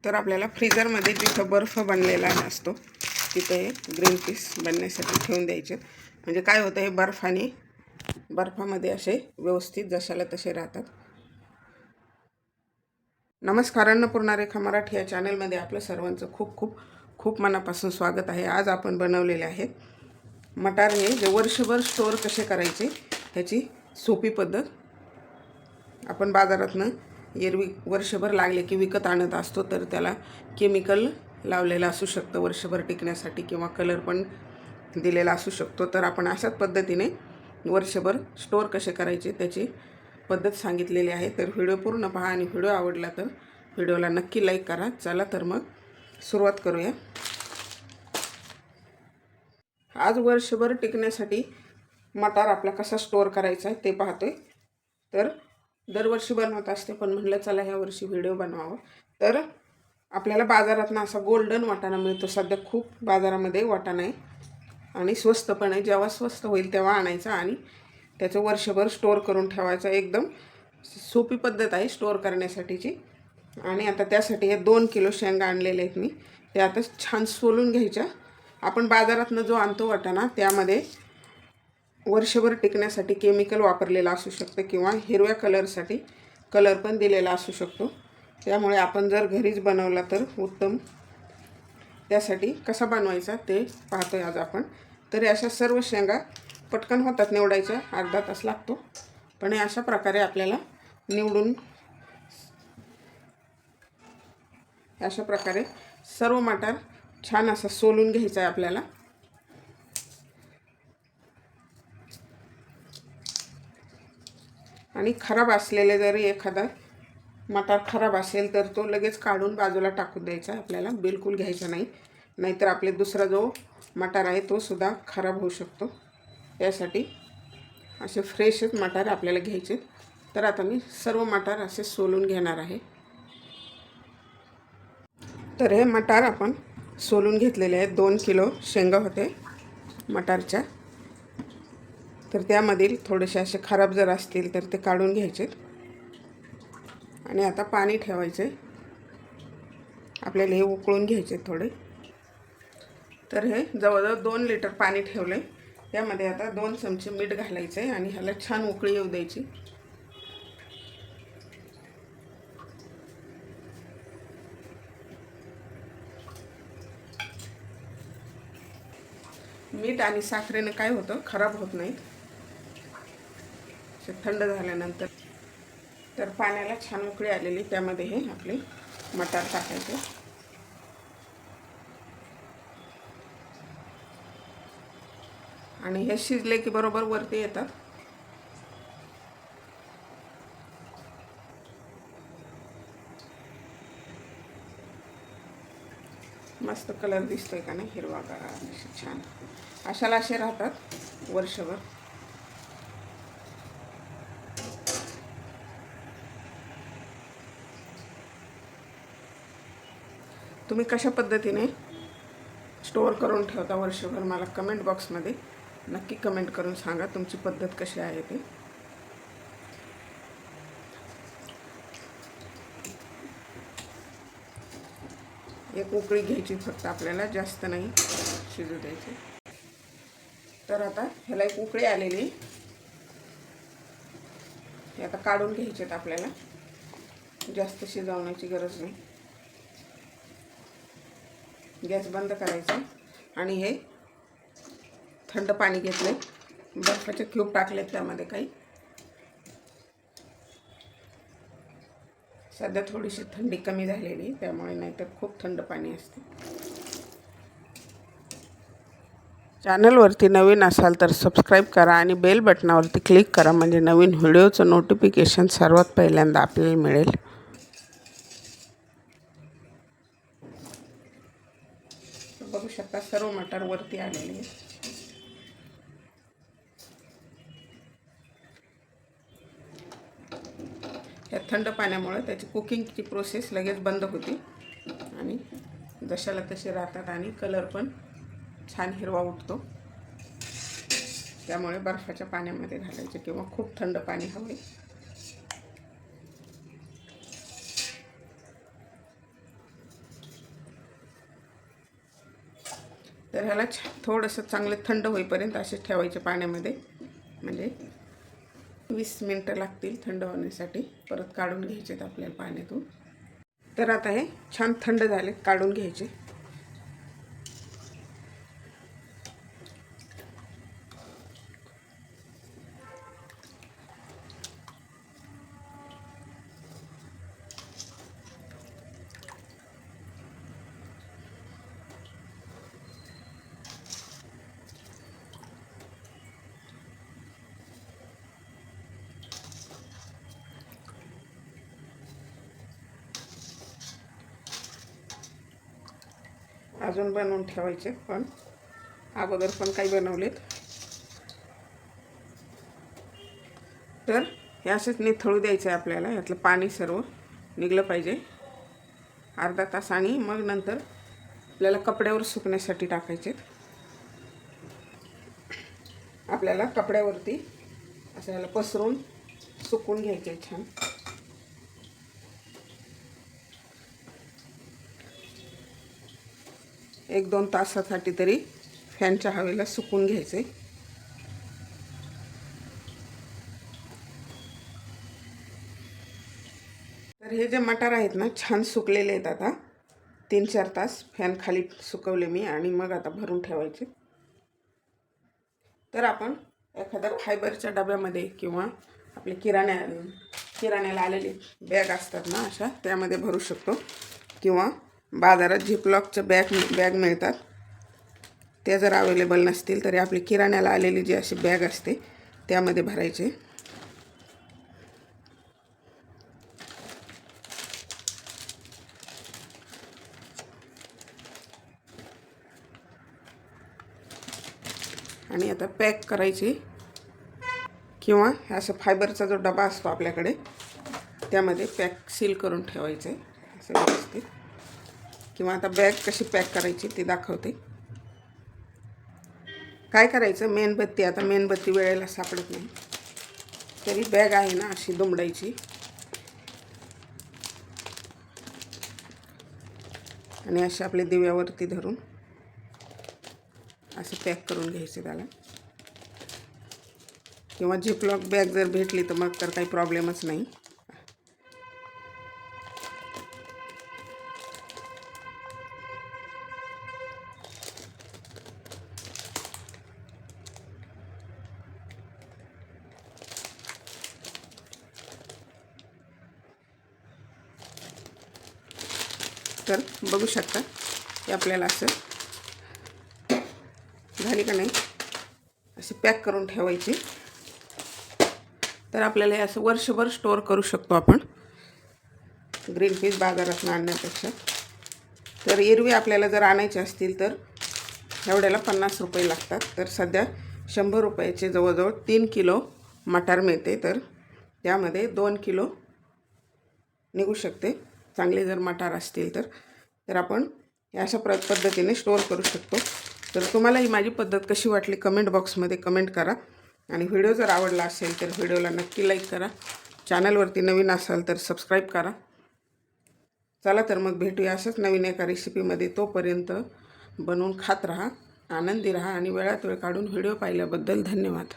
तर आपल्याला फ्रीजरमध्ये जिथं बर्फ बनलेला असतो तिथे ग्रीन पीस बनण्यासाठी ठेवून द्यायचे. म्हणजे काय होतं, हे बर्फामध्ये असे व्यवस्थित जशाला तसे राहतात. नमस्कार, अन्नपूर्णा रेखा मराठी या चॅनलमध्ये आपलं सर्वांचं खूप खूप खूप मनापासून स्वागत आहे. आज आपण बनवलेले आहेत मटार. हे जे वर्षभर स्टोअर कसे करायचे ह्याची सोपी पद्धत. आपण बाजारातनं एरवी वर्षभर लागले की विकत आणत असतो, तर त्याला केमिकल लावलेलं असू शकतं वर्षभर टिकण्यासाठी, किंवा कलर पण दिलेला असू शकतो. तर आपण अशाच पद्धतीने वर्षभर स्टोअर कसे करायचे त्याची पद्धत सांगितलेली आहे. तर व्हिडिओ पूर्ण पहा आणि व्हिडिओ आवडला तर व्हिडिओला नक्की लाईक करा. चला तर मग सुरुवात करूया. आज वर्षभर टिकण्यासाठी मटार आपला कसा स्टोअर करायचा आहे ते पाहतोय. तर दरवर्षी बनवत असते, पण म्हटलं चला ह्या वर्षी व्हिडिओ बनवावा. तर आपल्याला बाजारातनं असा गोल्डन वाटाणा मिळतो. सध्या खूप बाजारामध्ये वाटाणा आहे आणि स्वस्त पण आहे. जेव्हा स्वस्त होईल तेव्हा आणायचा आणि त्याचं वर्षभर स्टोअर करून ठेवायचा. एकदम सोपी पद्धत आहे स्टोअर करण्यासाठीची. आणि आता त्यासाठी हे 2 किलो शेंगा आणलेले आहेत मी. ते आता छान सोलून घ्यायच्या. आपण बाजारातनं जो आणतो वाटाणा त्यामध्ये वर्षभर टिकण्यासाठी केमिकल वापरलेलं असू शकतं, किंवा हिरव्या कलरसाठी कलर पण दिलेला असू शकतो. त्यामुळे आपण जर घरीच बनवला तर उत्तम. त्यासाठी कसा बनवायचा ते पाहतोय आज आपण. तरी अशा सर्व शेंगा पटकन होतात निवडायच्या, अर्धा तास लागतो. पण अशा प्रकारे आपल्याला निवडून अशा प्रकारे सर्व मटार छान असा सोलून घ्यायचा आहे आपल्याला. आणि खराब असलेले जरी एखादा मटार खराब असेल तर तो लगेच काढून बाजूला टाकून द्यायचा, आपल्याला बिलकुल घ्यायचा नाही. नाहीतर आपले दुसरा जो मटार आहे तो सुद्धा खराब होऊ शकतो. त्यासाठी असे फ्रेशच मटार आपल्याला घ्यायचे. तर आता मी सर्व मटार असे सोलून घेणार आहे. तर हे मटार आपण सोलून घेतलेले आहेत. 2 किलो शेंगा होते मटारच्या. तर त्यामधील थोडेसे असे खराब जर असतील तर ते काढून घ्यायचे. आणि आता पाणी ठेवायचे, आपल्याला हे उकळून घ्यायचे थोडे. तर हे जवळजवळ 2 लिटर पाणी ठेवलं आहे. त्यामध्ये आता 2 चमचे मीठ घालायचं आहे आणि ह्याला छान उकळी येऊ द्यायची. मीठ आणि साखरेनं काय होतं, खराब होत नाहीत थंड झाल्यानंतर. तर पाण्याला छान उकळी आलेली, त्यामध्ये हे आपले मटार टाकायचे. आणि हे शिजले की बरोबर वरती येतात. मस्त कलर दिसतोय का नाही, हिरवागार छान. अशाला असे राहतात वर्षभर. तुम्ही कशा पद्धतीने स्टोअर करून ठेवता वर्षभर, मला कमेंट बॉक्समध्ये नक्की कमेंट करून सांगा तुमची पद्धत कशी आहे ते. एक उकळी घ्यायची फक्त आपल्याला, जास्त नाही शिजू द्यायची. तर आता ह्याला एक उकळी आलेली, हे आता काढून घ्यायचे आहेत आपल्याला. जास्त शिजवण्याची गरज नाही. गॅस बंद करायचा आणि हे थंड पाणी घेतले, बर्फाचे क्यूब टाकलेत त्यामध्ये काही. सध्या थोडीशी थंडी कमी झालेली त्यामुळे, नाहीतर खूप थंड पाणी असते. चॅनलवरती नवीन असाल तर सबस्क्राईब करा आणि बेल बटनावरती क्लिक करा, म्हणजे नवीन व्हिडिओचं नोटिफिकेशन सर्वात पहिल्यांदा आपल्याला मिळेल. बघू शकता सर्व मटार वरती आलेले आहे. या थंड पाण्यामुळे त्याची कुकिंगची प्रोसेस लगेच बंद होती आणि जशाला तसे राहतात. आणि कलर पण छान हिरवा उठतो. त्यामुळे बर्फाच्या पाण्यामध्ये घालायचे, किंवा खूप थंड पाणी हवे. तर ह्याला थोडंसं चांगले थंड होईपर्यंत असे ठेवायचे पाण्यामध्ये, म्हणजे 20 मिनटं लागतील थंड होण्यासाठी. परत काढून घ्यायचे आपल्याला पाण्यातून. तर आता हे छान थंड झाले, काढून घ्यायचे. अजून बनवून ठेवायचे, पण अगोदर पण काही बनवलेत. तर हे असेच निथळू द्यायचं आहे आपल्याला. यातलं पाणी सर्व निघलं पाहिजे अर्धा तास, आणि मग नंतर आपल्याला कपड्यावर सुकण्यासाठी टाकायचे. आपल्याला कपड्यावरती असं याला पसरून सुकून घ्यायचे छान. एक 2 तासासाठी तरी फॅनच्या हवेला सुकून घ्यायचे. तर हे जे मटार आहेत ना, छान सुकलेले आहेत. आता 3-4 तास फॅन खाली सुकवले मी, आणि मग आता भरून ठेवायचे. तर आपण एखाद्या फायबरच्या डब्यामध्ये किंवा आपले किराण्याला आलेले बॅग असतात ना, अशा त्यामध्ये भरू शकतो, किंवा बाजारात झिपलॉकच्या बॅग मिळतात. त्या जर अवेलेबल नसतील तरी आपली किराण्याला आलेली जी अशी बॅग असते त्यामध्ये भरायचे. आणि आता पॅक करायची, किंवा असं फायबरचा जो डबा असतो आपल्याकडे त्यामध्ये सील करून ठेवायचे असं व्यवस्थित. किंवा आता बॅग कशी पॅक करायची ते दाखवते. काय करायचं, मेणबत्ती, आता मेणबत्ती वेळेला सापडत नाही तरी बॅग आहे ना अशी दुमडायची, आणि अशी आपल्या दिव्यावरती धरून असं पॅक करून घ्यायचं त्याला. किंवा झिपलॉक बॅग जर भेटली तर मग तर काही प्रॉब्लेमच नाही. तर बघू शकता की आपल्याला असं झाली का नाही, असे पॅक करून ठेवायची. तर आपल्याला हे असं वर्षभर स्टोअर करू शकतो आपण, ग्रीन पीस बाजारातून आणण्यापेक्षा. तर एरवी आपल्याला जर आणायचे असतील तर एवढ्याला 50 रुपये लागतात. तर सध्या 100 रुपयाचे जवळजवळ 3 किलो मटार मिळते. तर त्यामध्ये 2 किलो निघू शकते, चांगले जर मटार असतील तर आपण अशा पद्धतीने स्टोअर करू शकतो. तर तुम्हाला ही माझी पद्धत कशी वाटली कमेंट बॉक्समध्ये कमेंट करा. आणि व्हिडिओ जर आवडला असेल तर व्हिडिओला नक्की लाईक करा. चॅनलवरती नवीन असाल तर सबस्क्राईब करा. चला तर मग भेटूया असंच नवीन एका रेसिपीमध्ये. तोपर्यंत बनवून खात राहा, आनंदी राहा, आणि वेळात वेळ काढून व्हिडिओ पाहिल्याबद्दल धन्यवाद.